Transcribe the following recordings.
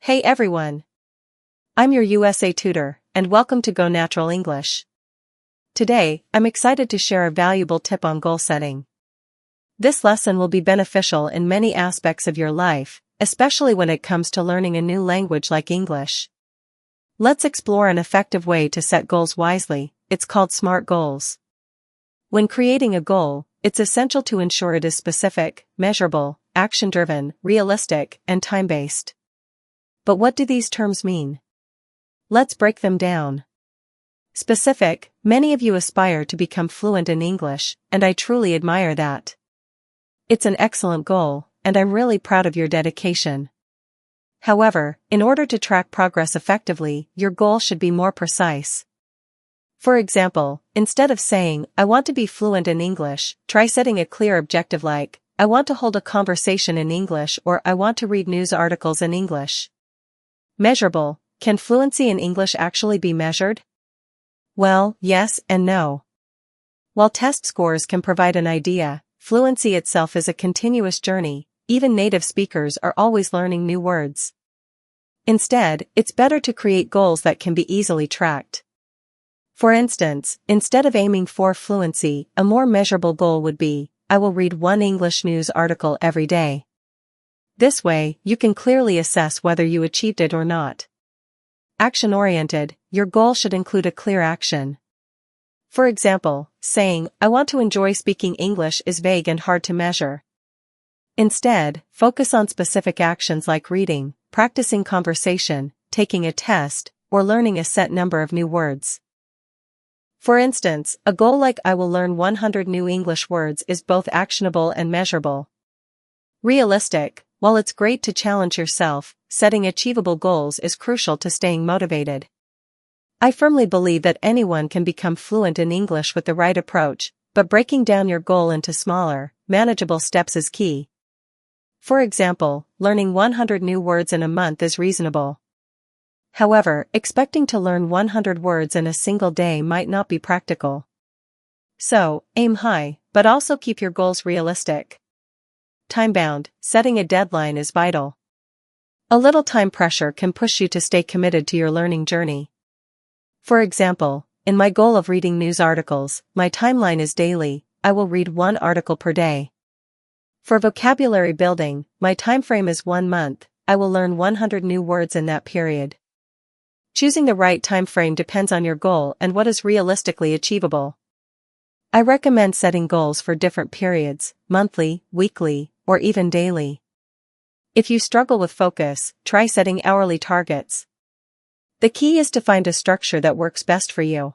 Hey everyone! I'm your USA tutor, and welcome to Go Natural English. Today, I'm excited to share a valuable tip on goal setting. This lesson will be beneficial in many aspects of your life, especially when it comes to learning a new language like English. Let's explore an effective way to set goals wisely. It's called SMART goals. When creating a goal, it's essential to ensure it is specific, measurable, action-driven, realistic, and time-based. But what do these terms mean? Let's break them down. Specific: many of you aspire to become fluent in English, and I truly admire that. It's an excellent goal, and I'm really proud of your dedication. However, in order to track progress effectively, your goal should be more precise. For example, instead of saying, "I want to be fluent in English," try setting a clear objective like, "I want to hold a conversation in English," or "I want to read news articles in English." Measurable: can fluency in English actually be measured? Well, yes and no. While test scores can provide an idea, fluency itself is a continuous journey. Even native speakers are always learning new words. Instead, it's better to create goals that can be easily tracked. For instance, instead of aiming for fluency, a more measurable goal would be, "I will read one English news article every day." This way, you can clearly assess whether you achieved it or not. Action-oriented: your goal should include a clear action. For example, saying, "I want to enjoy speaking English" is vague and hard to measure. Instead, focus on specific actions like reading, practicing conversation, taking a test, or learning a set number of new words. For instance, a goal like "I will learn 100 new English words" is both actionable and measurable. Realistic: while it's great to challenge yourself, setting achievable goals is crucial to staying motivated. I firmly believe that anyone can become fluent in English with the right approach, but breaking down your goal into smaller, manageable steps is key. For example, learning 100 new words in a month is reasonable. However, expecting to learn 100 words in a single day might not be practical. So, aim high, but also keep your goals realistic. Time-bound: setting a deadline is vital. A little time pressure can push you to stay committed to your learning journey. For example, in my goal of reading news articles, my timeline is daily. I will read one article per day. For vocabulary building, my timeframe is 1 month. I will learn 100 new words in that period. Choosing the right timeframe depends on your goal and what is realistically achievable. I recommend setting goals for different periods: monthly, weekly, or even daily. If you struggle with focus, try setting hourly targets. The key is to find a structure that works best for you.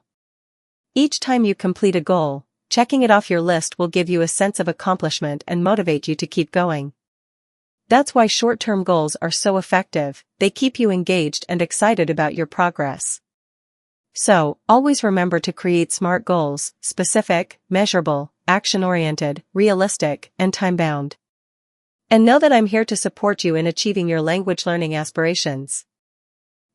Each time you complete a goal, checking it off your list will give you a sense of accomplishment and motivate you to keep going. That's why short-term goals are so effective. They keep you engaged and excited about your progress. So, always remember to create SMART goals: specific, measurable, action-oriented, realistic, and time-bound. And know that I'm here to support you in achieving your language learning aspirations.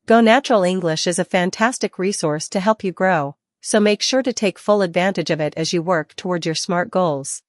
Go Natural English is a fantastic resource to help you grow, so make sure to take full advantage of it as you work toward your SMART goals.